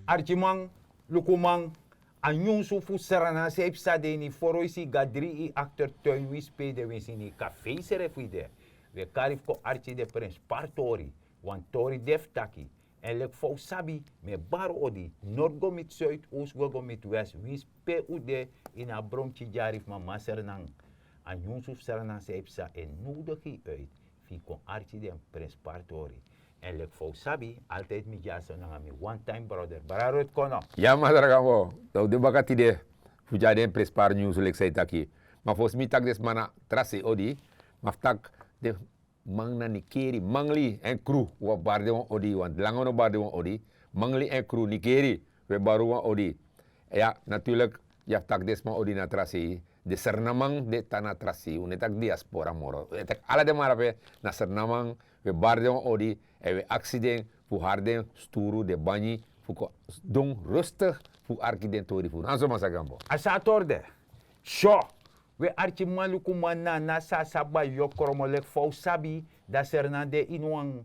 Archimang, Lukumang, Anyong Sufu Sarana, Seip Sadeni, Foroisi, Gadri, I actor Tuinwis, Pede, Winsini, Café Serefide. We karif ko Archie de Prince Partori, want Tori Def Taki. En lek fou sabi, me bar odi, Noord mit Zuid, Oost go mit West, wins pe ude in a bromtje jarif ma maser nang. Anyong Sufu Sarana, Seip Sa, en nodig uit, fi kon Archie de Prince Partori. En lek fou sabi, altijd mi jaso nang mi one time brother. Bararot kono. Ja, maar daar gaan we. Nou, de bakatide. Fujade en prespar news lek zei taki. Maar volgens mij tak des mana trase odi. Maar tak de mang na nikeri, mangli en crew. Wa barde wan odi, want langono barde wan odi. Mangli en crew nikeri. We baru wan odi. Ja, natuurlijk. Ja, tak des ma odi na trase. De sernamang de tana trase. Unetak diaspora moro. Etak ala de marape na sernamang. We barde wan odi. En we accident voor harden sturu de banyi voor doen rustig voor archidentori voor. Anso masagambo. Asatorde. Sho. We archi maluku mana na sa saba yokoromolek fau sabi da sernande inuang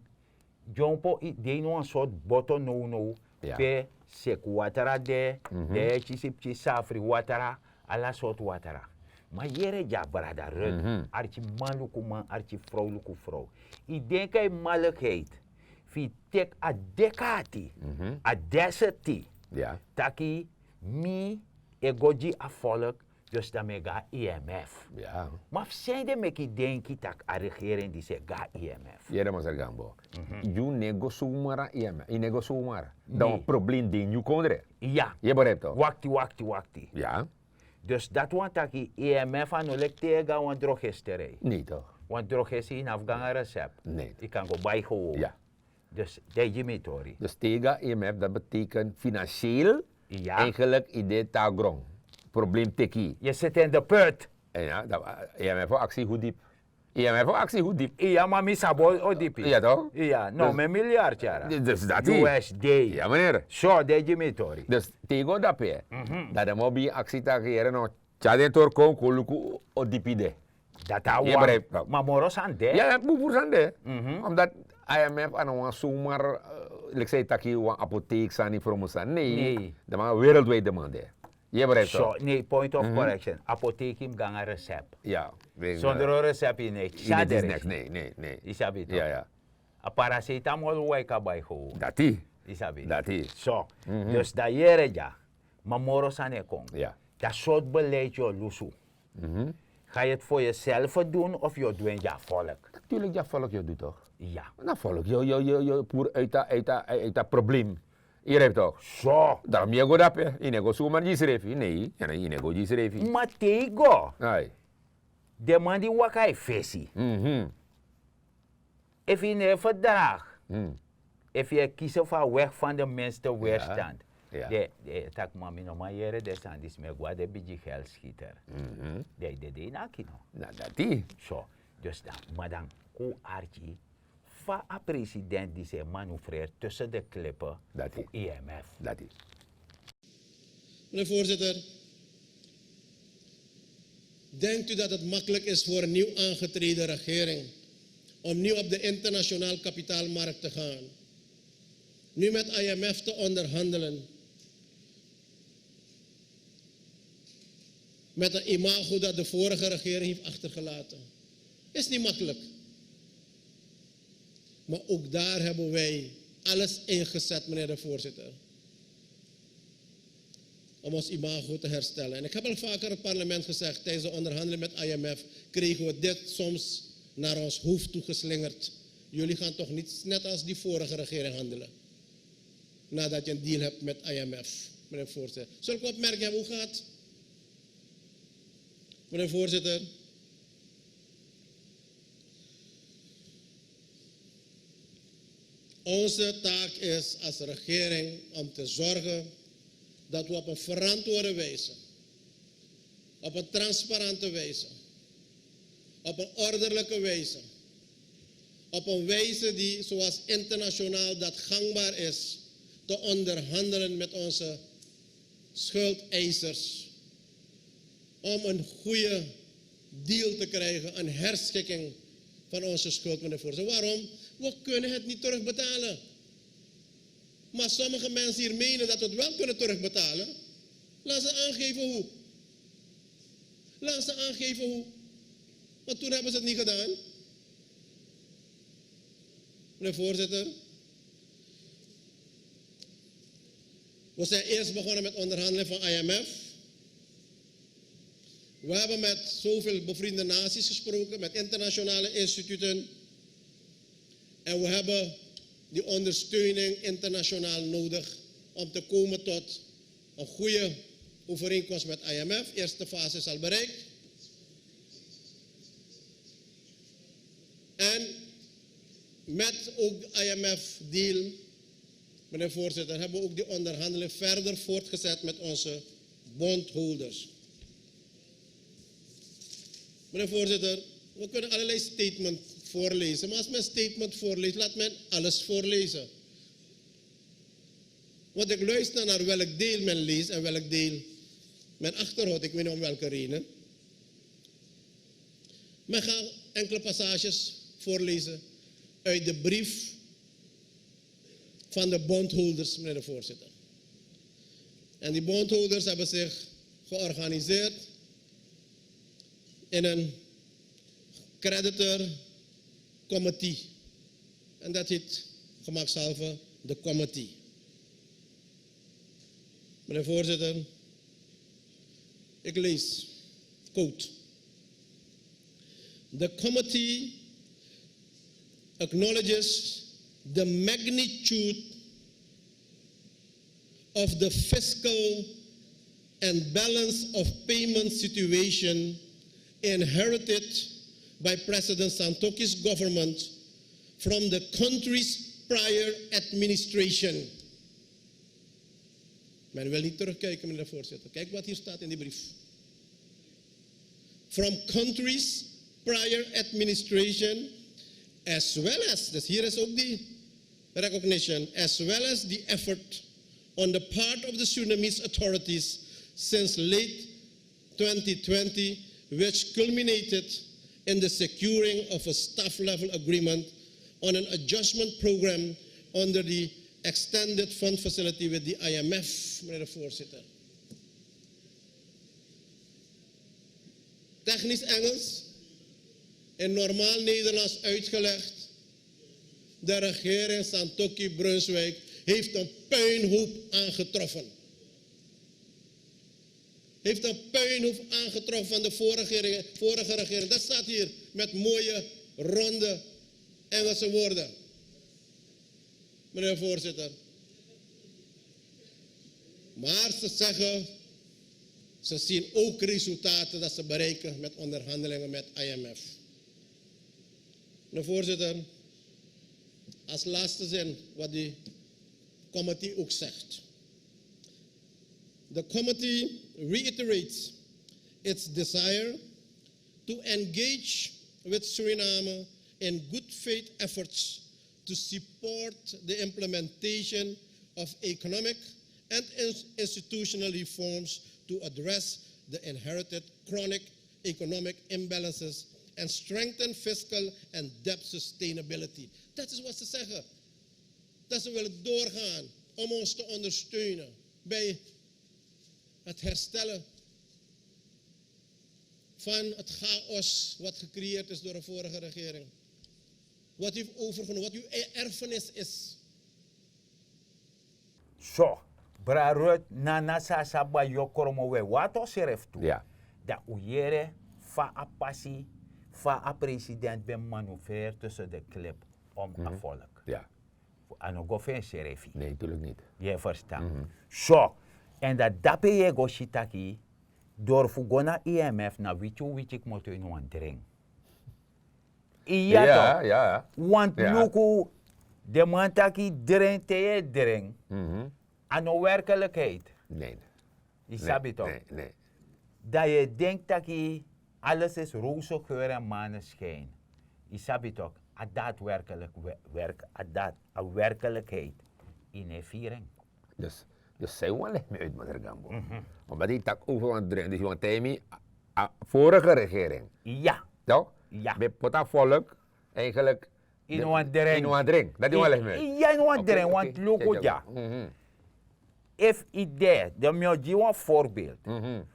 jompo de inuang sort boto no Ja. pe sek watara de de chisip chisafri watara ala sort watara. Maar jere ja brada rut. Archi maluku man archi vrouwelijke vrouw. Ik denk hij maligheid. Fi tek a dekati, a deseti. Ja. Taki mi egoji a volk, dus dan me ga IMF. Ja. Maar zijn de meki denki tak a regering die ze ga IMF. Jere masagambo. You nego sumara IMF. I nego sumara. Dan probleem die you kondre. Ja. Je begrijpt toch? Wakti. Ja. Dus dat want taki IMF aan olek tega want drogisterij. Nee toch? Want drogisteri in Afghan recept. Nee. Ik kan go bij gewoon. Ja. Dus dat je metori. Dus tegen IMF dat betekent financieel Ja. eigenlijk idee tagrong. Probleem teki. Je zit in de put. En ja, dat IMF voor actie goed diep. IMF voor actie goed diep. Ja, maar mi sabo odipi. Ja toch? Ja, no, Dus- met miljard jara. Dus dat USD. Ja meneer. Zo, dat je metori. Dus tegen dat pe, dat de mobi actie takeren no, tjade tor kon koluku odipide. Dat hou Je begrijpt wel. maar moros aan de. Ja, boer zijn de. Omdat IMF aan een zomaar, ik zei taki een apotheek zijn niet voor ons aan. Nee, dat maar wereldwijd demande. Je begrijpt Zo, toch? nee, point of correction. Apotheek im gang een recept. Ja. Zonder een recept in het. Ja, nee. Isabi toch? Ja. A paracetamol waika bij gewoon. Dat die. Isabi. Dat die. Zo, dus dat jere ja. Maar moros aan de kong. Ja. Dat soort beleid je lusu. Ga je het voor jezelf doen of je doet ja volk? Tuurlijk, ja, volk je doet toch? Ja. Nou, volk, je poer uit dat probleem. Je hebt toch? Zo. Daarom je go dat pe. Je go zomaar je schreef. Nee, je go je schreef. Maar tego. Nee. De man die wakai fesi. If je niet verdraagt. If je kiest voor weg van de minste weerstand. Ja. De tak mami no ma jere de sandis me gwa de biji geldschieter. De nakino. Nou, dat die. Zo. Dus dan, maar dan, ko archi. Va a president die ze manoeuvreert tussen de klippen. Dat voor IMF. Dat die. Meneer voorzitter, denkt u dat het makkelijk is voor een nieuw aangetreden regering om nieuw op de internationale kapitaalmarkt te gaan? Nu met IMF te onderhandelen. Met een imago dat de vorige regering heeft achtergelaten. Is niet makkelijk. Maar ook daar hebben wij alles ingezet, meneer de voorzitter. Om ons imago te herstellen. En ik heb al vaker in het parlement gezegd, tijdens de onderhandeling met IMF kregen we dit soms naar ons hoofd toegeslingerd. Jullie gaan toch niet net als die vorige regering handelen. Nadat je een deal hebt met IMF, meneer voorzitter. Zulke opmerkingen hebben, hoe gaat? Meneer voorzitter. Onze taak is als regering om te zorgen dat we op een verantwoorde wijze, op een transparante wijze, op een ordelijke wijze, op een wijze die zoals internationaal dat gangbaar is, te onderhandelen met onze schuldeisers. Om een goede deal te krijgen, een herschikking van onze schuld, meneer voorzitter. Waarom? We kunnen het niet terugbetalen. Maar sommige mensen hier menen dat we het wel kunnen terugbetalen. Laat ze aangeven hoe. Laat ze aangeven hoe. Want toen hebben ze het niet gedaan. Meneer voorzitter. We zijn eerst begonnen met onderhandelen van IMF. We hebben met zoveel bevriende naties gesproken, met internationale instituten. En we hebben die ondersteuning internationaal nodig om te komen tot een goede overeenkomst met IMF. De eerste fase is al bereikt. En met ook de IMF-deal, meneer voorzitter, hebben we ook die onderhandeling verder voortgezet met onze bondholders. Meneer voorzitter, we kunnen allerlei statements voorlezen, maar als men een statement voorleest, laat men alles voorlezen. Want ik luister naar welk deel men leest en welk deel men achterhoudt, ik weet niet om welke reden. Men gaat enkele passages voorlezen uit de brief van de bondholders, meneer de voorzitter. En die bondholders hebben zich georganiseerd in een creditor committee. En dat heet gemakshalve de committee. Meneer voorzitter, ik lees, quote. The committee acknowledges the magnitude of the fiscal and balance of payment situation inherited by President Santoki's government from the country's prior administration. Men wil niet terugkijken, meneer de voorzitter. Kijk wat hier staat in die brief. From countries prior administration, as well as, dus hier is ook die recognition, as well as the effort on the part of the Surinamese authorities since late 2020, which culminated in the securing of a staff-level agreement on an adjustment program under the extended fund facility with the IMF, meneer de voorzitter. Technisch Engels, in normaal Nederlands uitgelegd. De regering Santoki Brunswijk heeft een puinhoop aangetroffen. Heeft een puinhoop aangetroffen van de vorige regering. Dat staat hier met mooie, ronde Engelse woorden. Meneer de voorzitter. Maar ze zeggen, ze zien ook resultaten dat ze bereiken met onderhandelingen met IMF. Meneer de voorzitter, als laatste zin wat die committee ook zegt. The committee reiterates its desire to engage with Suriname in good faith efforts to support the implementation of economic and institutional reforms to address the inherited chronic economic imbalances and strengthen fiscal and debt sustainability. Dat is wat ze zeggen. Dat ze willen doorgaan om ons te ondersteunen bij het herstellen van het chaos wat gecreëerd is door de vorige regering. Wat u heeft overgenomen, wat uw erfenis is. Zo, brarut nana sasa ba yokoromo we wato seref tu. Ja. Da uyere fa a passie, fa a president ben manoeuvreer tussen de clip om a volk. Ja. Ano go fen serefi. Nee, natuurlijk niet. Je verstaan. Zo, en dat dape je go shitaki door fugona IMF na wichu ik moet u nu drink. Iya Ja, toch? ja. Want Ja. luku de man taki drink te je drink. Ano werkelijkheid. Nee. Je snapt het toch? Nee, nee. Dat je denkt dat alles is roze geur en maneschijn. Je snapt het toch? A daadwerkelijk werkelijkheid in een viering. Dus zij wel leg me uit, meneer Gambo. Omdat die tak over want drinken. Dus je want tegen vorige regering. Ja. Toch? Ja. Bij Pota volk eigenlijk In wan dreng. In wan dreng. Dat is wel even. Ja, in wan dreng, want logo ja. If idee, de mioji wan voorbeeld.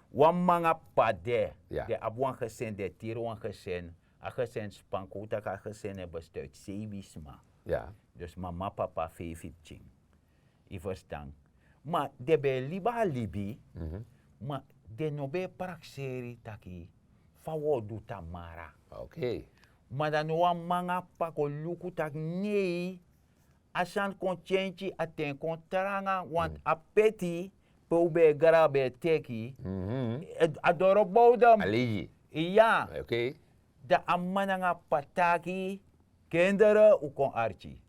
Wan manga pade, Ja. de abuan gesen, de tiro wan gesen, a gesen spankota ka gesen e bestuit, zeewisma. Ja. Dus mama, papa, 15. I verstaan. Maar de be liba libi, maar de no be praxeri taki, fawo du tamara. Oké. Maar dan wan manga pako luku tak nee, asan kon change aten kon taranga, want apeti, poube garabe teki, adoro bodem. Aligi. Ja, Oké. de amananga pataki, kinderen, u kon archie.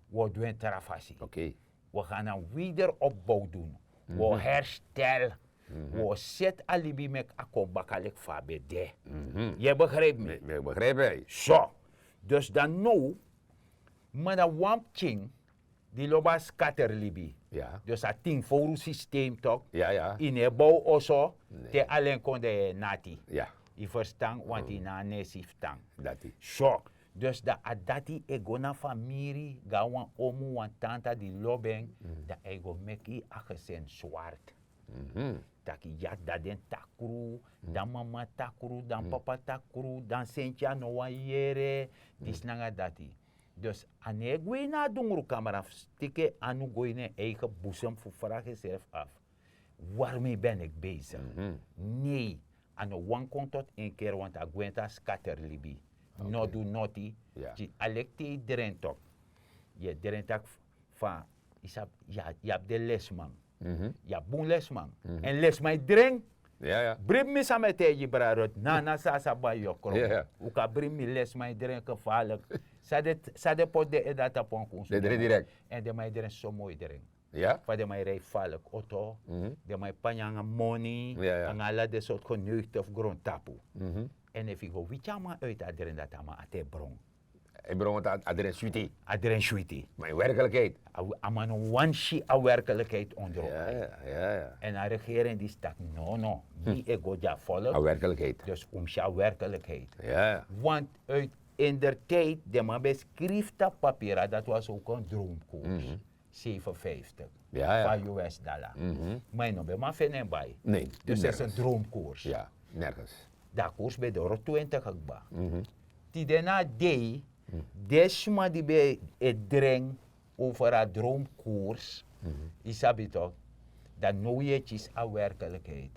We doen terafasi. Oké. We gaan een wederopbouw doen. We herstellen. We zetten alibi met akobakalik fabede. Je begrijpt me? Ik begrijp je. Zo. Dus dan nu, maar dat wampching, die loba scatter libi. Ja. Dus dat ting voor systeem toch? Ja, ja. In de bouw also, te alleen kon de nati. Ja. Je verstaan, want die na nesif tang. Dat is. Zo. Dus dat adati ego na familie, ga wan omu wan tanta die lobeng, dat ego meki agesen zwart. Taki ja dat den takru, dan mama takru, dan papa takru, dan sentja no wan yere, dis nanga dati. Dus ane gwe na dungru kamera, stikke anu gooi ne eigen boezem voor vraag jezelf af. Waarmee ben ik bezig? Nee, ane wan komt tot een keer, want agwenta scatter libi. No do noti, Ja. je electe drentok. Je drentak van, je hebt de lesman. Je hebt boen lesman. En lesman dreng, Ja, ja. brim me samen tegen je brarot. Na sasa ba je krom. Ja, ja. Uka brim me lesman dreng gevaarlijk. Sade pot de edata pon kun. De dren direct. En de mij dreng zo mooi dreng. Ja. Van de mij rijdt vaarlijk auto. De mij panyanga money. Ja, ja. En alle de soort geneugd of grond tapu. En if ik go wichama uit adren dat ama ate bron. Ik bedoel dat adres suite. Adren sweetie. Mijn werkelijkheid. Amano wanshi a werkelijkheid onder. Ja, ja, ja, ja. En de regering die staat no. Die ego ja volk. A werkelijkheid. Dus omsja werkelijkheid. Ja. Want uit in der tijd, de man beschreef dat papier, dat was ook een droomkoers. 57. Ja, ja. Van US-dollar. Maar nog bij maar vinden bij. Nee. Dus het is een nergens. droomkoers. Ja, nergens. Dat koers bij de 20 gekba. Die daarna deed, desma die bij het dreng over een droomkoers, isabi toch, dat nooit is een werkelijkheid.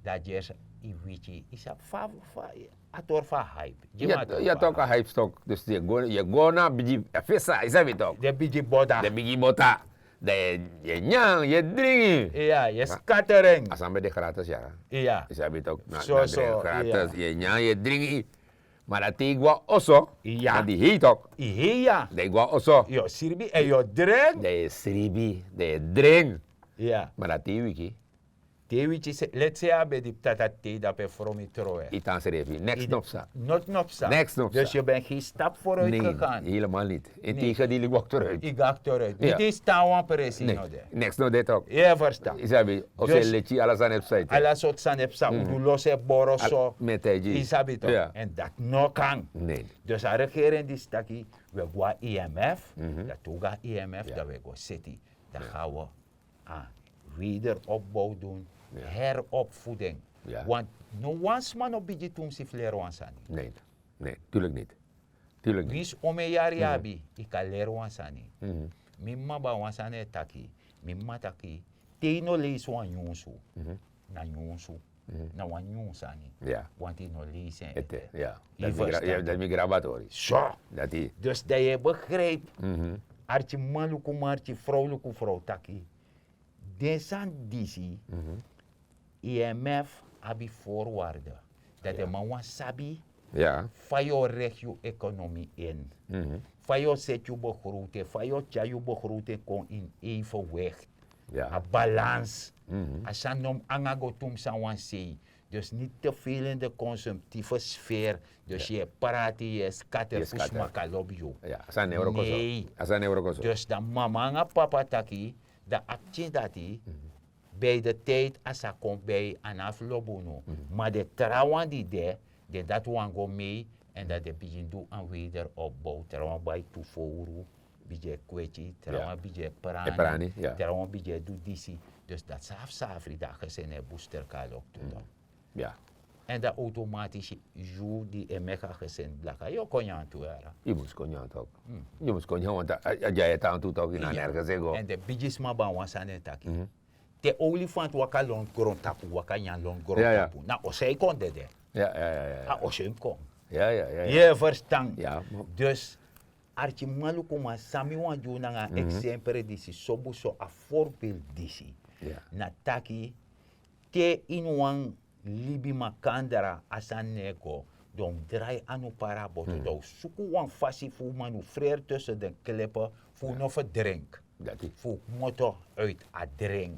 Dat je iwichi is een ator van hype. Je toch een hype stok. Dus je go naar biji visa, isabi toch. De biji boda. De biji bota. De je nyang, je dringi. Ja, je scattering. Asam bij de gratis ja. Ja. Isabi toch. Zo, gratis. Je nyang, je dringi. Maar dat tegwa oso. Ja. Die heet ook. Ja. De gwa oso. Yo sirbi en yo dreng. De sribi, de drink. Ja. Maar dat wiki. Tewichi se, let's say abe die tata te dat pe from troe. Itan serevi. Next nopsa. Not nopsa. Next nopsa. Dus je bent geen stap vooruit Nee, gegaan. helemaal niet. Integendeel, ik wacht eruit. Ik ga achteruit. Ja. Dit is tauwan precies Nee, no de. next no dit ook. Je verstaan. Isabi, Dus- ose lechi alles aan website. Alla soort san epsa, udu lose boroso. Met teji. Isabi toch. Ja. En dat no kan. Nee. Dus de regering die staki, we gaan IMF, dat ook gaan IMF, dat we gaan city. Dan gaan we aan wederopbouw doen, heropvoeding. Ja. Want no one's man op beetje toen si flero ansani. Nee. Nee, tuurlijk niet. Tuurlijk niet. Wis ome yari abi, ika lero ansani. Mimma ba wansane taki, mimma taki, teino lees wan yonsu, na yonsu, na wan yonsani. Ja. Want die no lees en Ete, ja. Je verstaan. Dat is migrabatori. Zo. Dat is. Dus dat je begrijpt, artje mannelijke martje, vrouwelijke vrouw, taki. Desan disi, IMF abi voorwaarden. Dat de man wan sabi, Ja. van je regio economie in. Van je zet je begroting, van je tja je begroting kon in evenwicht. Ja. Een balans. Als je nom angago tum san wan sei. Dus niet te veel in de consumptieve sfeer. Dus je praat, je scatter, Je scatter. fusmaka lobby. Ja. Asan euro koso. Nee. Asan euro koso. Dus dan mama en papa taki, de actie dat hij bij de tijd als hij komt bij een aflobono. Maar de trouwen die de dat wan go mee, En dat de begin doen aan wederopbouw. Terwijl bij toevoeren, beetje kwetje, terwijl beetje Prani, ja. terwijl beetje doet disi. Dus dat safri dat gezin een booster kan ook doen. Ja. En dat automatisch jou die een mega gezin blakka. Je kon je aan toe era. Je moest konjan ook. Je moest konjan, want jij het aan toe toch in nergens zeggen. En de bijis maar ban was aan het taki. De olifant waka long grond tapu, waka nyan long grond tapu. Nou, osei kon de. Ja. Ah, osei kon. Ja. Je verstand. Ja. Dus, archi maluko ma sami wan jo na exemple disi, sobu so a voorbeeld disi. Ja. Na taki, te in wan libi makandara asan nego, don draai anu paraboto, do suku wan fasi fu manu frère tussen de kleppen, fu no verdrink. Dat is. Fu moto uit a drink.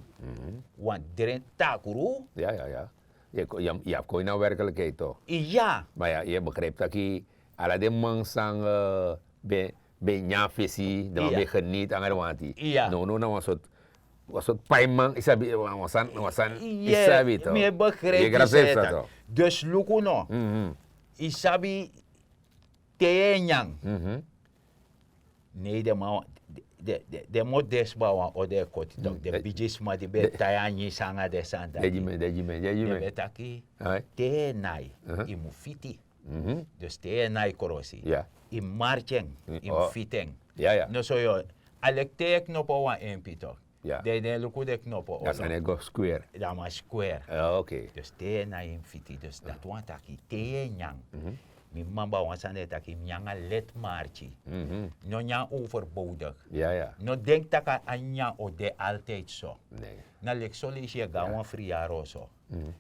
Want drink takuru, Ja. Je hebt gewoon naar werkelijkheid toch? ja. Maar ja, je begrijpt dat je alle de mansang ben nyafesi, dan ben geniet aan het wanti. Ja. No, was soort paimang, isabi, wasan, Ja, isabi toch? me begrijp Je begrijpt dat toch? Dus luku no, isabi tenyang. Nee, de moet desbawa o de koti toch, de bijis ma di be tayanyi sanga de sanda. Dejime. De betaki, te nai, imu fiti. Dus te nai korosi. Ja. I marcheng, imu fiteng. Ja. No so yo, alek te knopo wa empi toch. Ja. De luku de knopo. Dat zijn go square. Dat maar square. Oké. Dus te na in fiti, dus dat want taki te nyang. Mi mamba wansane taki nyanga let marchi. No nyang overbodig. Ja. No denk taka anya o de altijd zo. Nee. Na lek solis je ga wan friaro zo.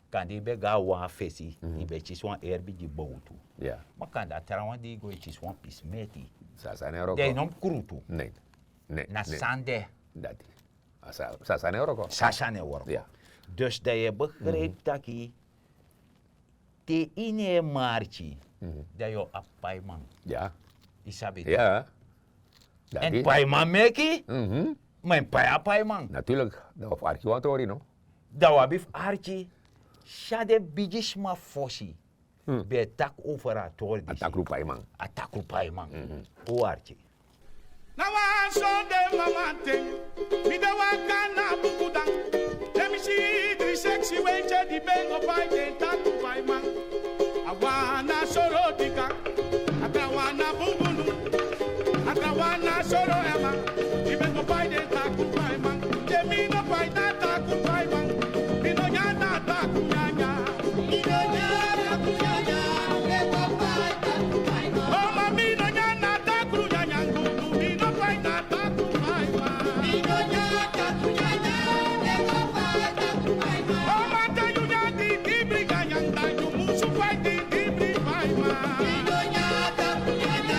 Kan die be ga wan fesi, ibe chiswan erbi di boutu. Ja. Maar kan dat trouwens die go chiswan pismeti. Sasane euro. De nom krutu. Nee. Na sande. Dat is. Sasane euro. Sasane worko. Ja. Dus dat je begrijpt taki te ine marchi. Dat je op paiman. Ja. Isabi. Ja. Dat En is. paiman meki? Mijn paiman. Natuurlijk, of archivatori, no? Dat wabif archi. Shade bijisma fosi. Be tak operator. Atakru paimang. Atakru paiman. O archi. Nawa so de mamante, mi de wakana bukudang. Let me see the sexy way to the bang of my tattoo by man. Awana solo dika, atawana bubunu, atawana solo ema. The bang of my tattoo by man. The me no by that tattoo by man. Me no yana tattoo yanya. Me no yana tattoo yanya. Me no by tattoo by man. Oh mami no yana tattoo yanya. Me no by that tattoo by man. Me no yana tattoo yanya. Me no by tattoo by man. Oh mata you yandi dibri ganyanda you musu by di dibri by man. Me no yana tattoo yanya.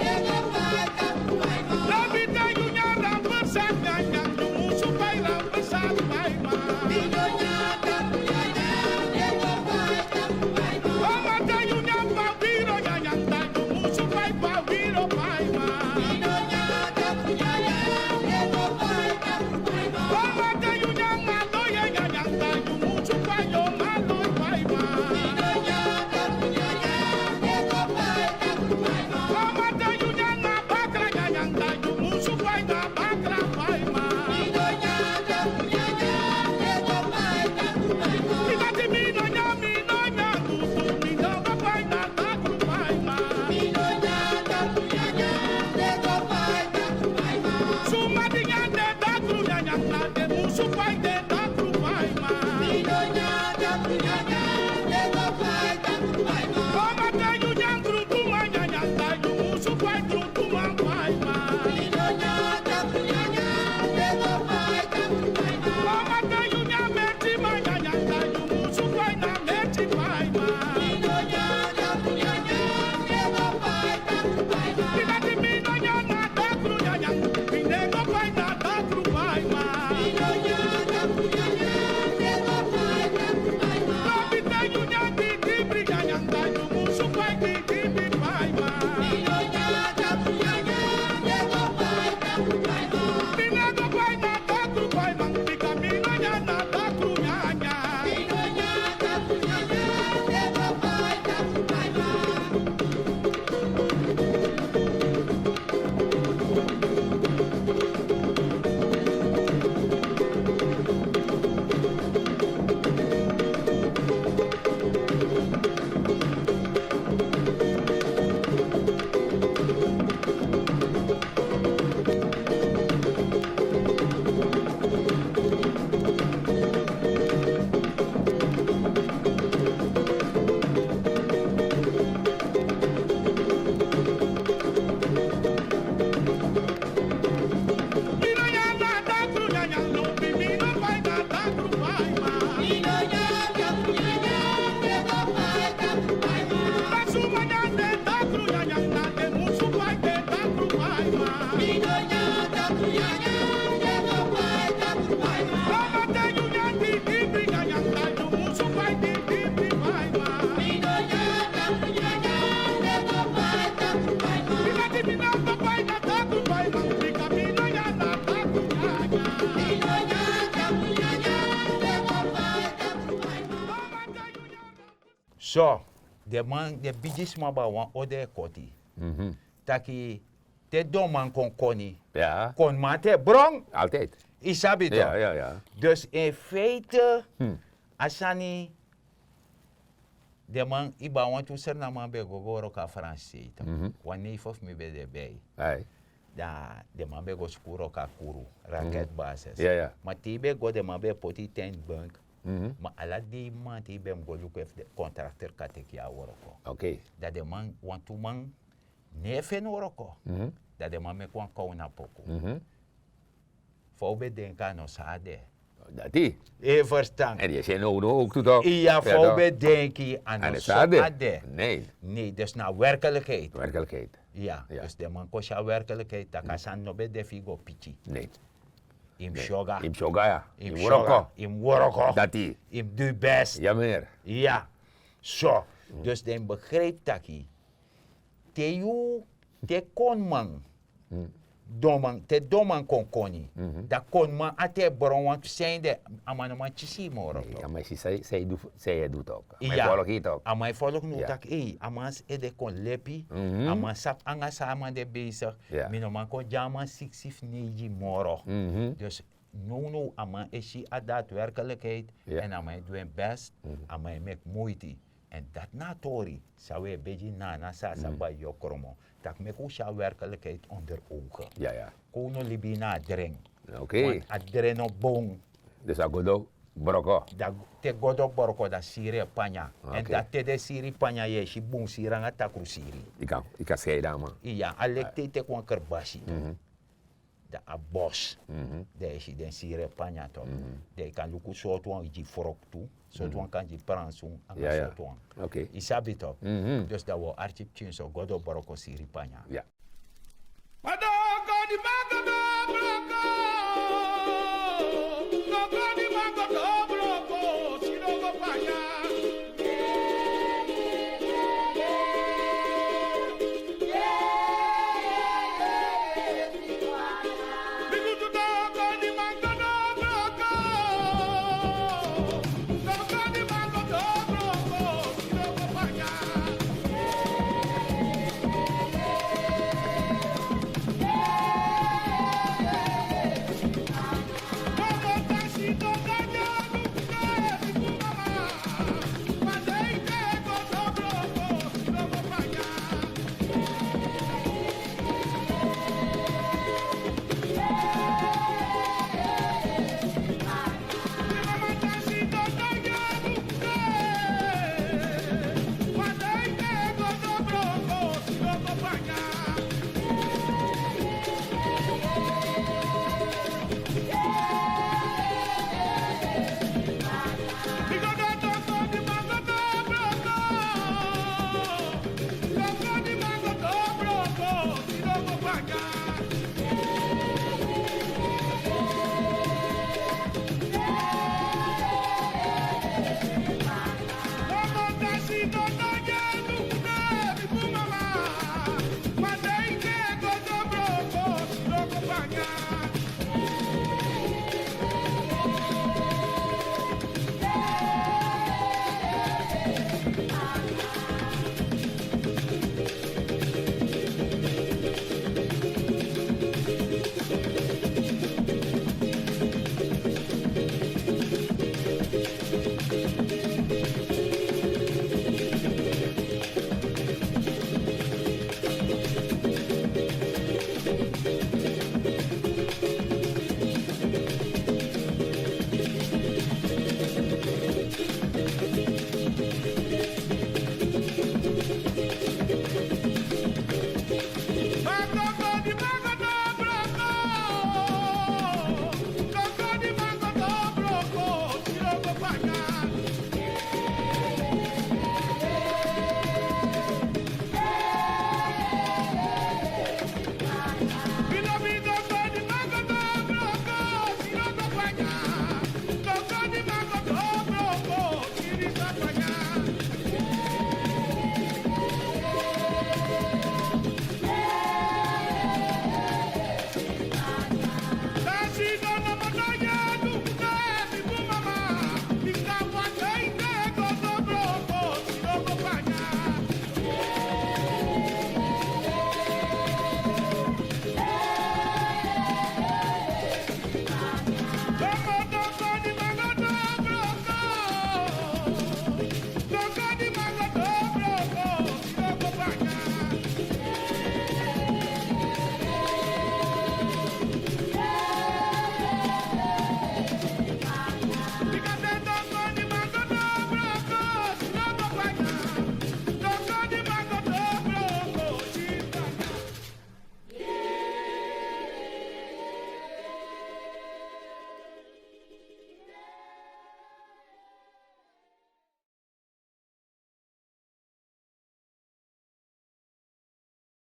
Me no by tattoo by man. La vida you yana bersak yanya you musu by la bersak by man. Me no yana tattoo yanya. Me no by tattoo by man. Oh mata you yana biro yanyanda you musu by biro by man. Me no yana tattoo yanya. Me no by tattoo by man. Oh mata you yana loya yanyanda you musu by yo malo by man. Me no yana tattoo yanya. Me no by tattoo by man. Oh mata you yana bakra yanyanda you musu by na bakra by man. Me no yana tattoo yanya. Me no by tattoo by man. Ikati me no yana tutu me no by na tattoo by man. Me no yana tattoo yanya. Me no by tattoo by man. Sumadi yande tattoo yanya na de musu by de tattoo by man. Me no yana tattoo yanya. Me no by tattoo by man. Oh mata you yana tutu yanya na you musu by tutu by man. Me no yana tattoo yanya. Me no by tattoo by man. Oh mata you yana meti yanya na you musu by na meti by man. Me no yana tattoo yanya. Me no by tattoo by man. Ikati me no yana tattoo yanya. Me no by na tattoo by man. Me no yana tattoo yanya. Me no by tattoo by man. So, de man, de bijis maar ba wan ode koti. Taki, te doman kon koni. Ja, Kon mate brong, altijd. isabi toch? Ja. Dus in feite, asani, de man, iba want to ser na man be gogoro ka Franse. Wan neef of me be de bay. Ai. Da, de man be go skuro ka kuru, raket basis. Ja. Maar die be go de man be poti tent bank. Maar ala die man die be go look if de contractor katek ya woroko. Oké. Dat de man want to man nefen woroko. Dat de man me kwan kauna poko. Voor be denka no sade. Dat die. E verstaan. En die zijn ook toe toch? Ja, voor be denki En aan het so sade? ade. Nee, Nee, dus na werkelijkheid. werkelijkheid. Ja, Ja. dus de man kosha werkelijkheid. Dat kan no be de figo pichi. Nee. Im shoga. Im shoga ja. Im Im shoga. woroko. Im woroko. Dat die. Im do best. Ja meneer. Ja. Zo. Dus den begreep taki. Te you, te kon man. Doman, te doman kon koni. Dat kon man ate bron want zijn de amanoman chisi moro. Ja, maar zij doet ook. Maar Ja. volg je ook. Amai volg nu Ja. tak amans de kon lepi. Aman sap anga sama de bezig. Ja. Minoman kon jaman 6 neji moro. Dus no aman eshi a daadwerkelijkheid. Ja. En amai doen best. Amai mek moeite. En dat na tori, zou je beetje na sa bij jokromo. Dat mek usha werkelijkheid onder ogen. Ja. Kono libina dreng. Oké. Want a dreng no bong. Dus dat gaat ook. Broko. Da te godok boroko da siri panya. En Oké. dat te de siri panya ye shi bung siranga takru siri. Ik kan scheiden man. Iya, alek te kwan kerbashi. Da a bos. De shi den siri panya to. De kan luku soort wan ji forok tu. Soort wan kan ji pransung. Anga Ja. soort wan. Oké. Isabi to. Dus dat wo archip chin so godok boroko siri panya. Ja. Madoko di mago do bloko. Doko di mago do bloko. Sirogo paya. Bigutu doko di mago do bloko. Doko di mago do bloko. Sirogo paya.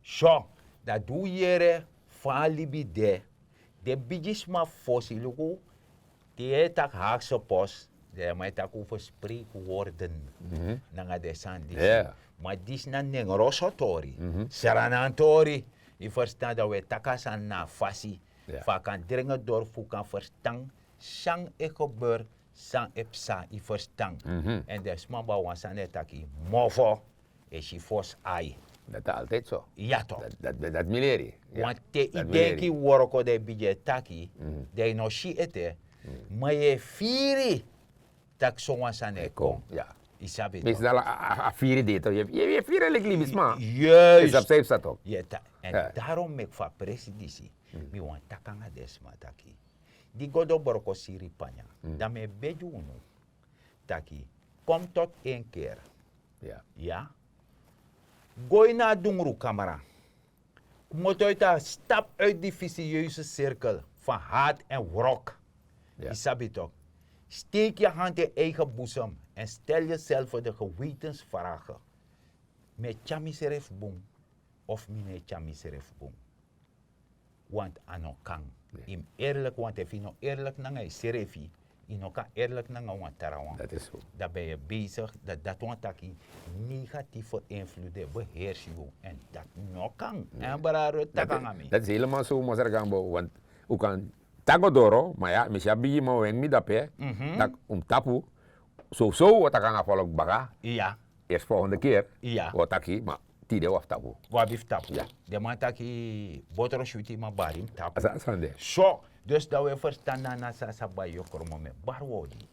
Zo, dat doe je van libide. De bigisma fossiluku, die tak Haagse post, de mij tak over spreekwoorden. Nanga de sandis. Ja. Maar dis na neng rosotori. Seranantori. Je verstaat dat we takasan na fasi. Ja. Va kan dringen door voor kan verstaan. Sang e gebeur, sang e psa i verstaan. En de smamba wansane taki mofo. E si fos ai. Dat is altijd zo. Ja toch. Dat mileri. Ja, Want te dat ideki woroko de bije taki. De no shi ete. Maar je firi. Tak so wansane kom. Ja. Isabi toch. Meestal a vierde date. Je vierde lik libis man. Juist. Is dat safe staat ook. Ja, en Ja. daarom ik van presidentie, mi wan takanga desma taki. Die godo boroko siri panya. Dan me beju unu. Taki, kom tot 1 keer. Ja. Ja? Gooi naar Dungru camera. Motoita, stap uit die vicieuze cirkel van haat en wrok. Ja. Isabi toch? Steek je hand in eigen boezem en stel jezelf voor de gewetensvragen. Met chamiseref boom of mine chamiseref boom. Want ano kan. Im eerlijk, want if je no eerlijk nanga is serefi, je no kan eerlijk nanga want tarawan. Dat is zo. Dan ben je bezig dat want taki negatieve invloeden beheersen je. En dat no kan. En bararo takangami. Dat is helemaal zo, maar zeg gambo. Want u kan tagodoro, maar ja, misschien heb je maar weng mi dape. Dat tapu. Zo wat kan afvallen baga. Ja, Eerst volgende keer. ja. Wat taki, maar tide of tapu. Wat bif tapu. Ja. De man taki botoro shuti ma barim tapu. Asa sande. Zo, dus dat we verstaan na sa bij je kromo me barwodi.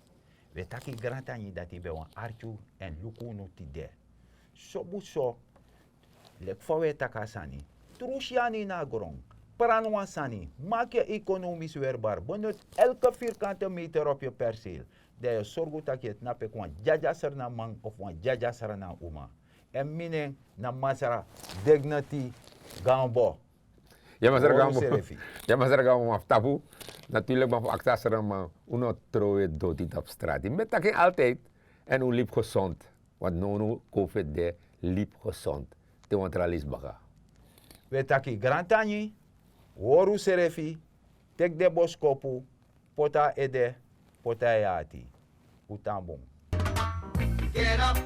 We taki grantani dat ibe wan archu en luku no tide. So buso, lek voor we takasani. Trusjani na grong. Paranwansani, maak je economisch weerbaar. Benut elke vierkante meter op je perceel. Dat je zorgt dat je het napek wan jaja serna man of wan jaja serna uma. En mine na masara dignity gambo. Ja, maar zeg Hoor gambo. serefi. Ja, maar zeg gambo maar tapu. Natuurlijk maar voor actaseren maar uno troe dood op straat. Met taki altijd en u liep gezond. Want no COVID de liep gezond. Te want ralis baga. We taki grantani, woru serefi, tek de boskopu, pota ede, pota yati. Utambum. Get up,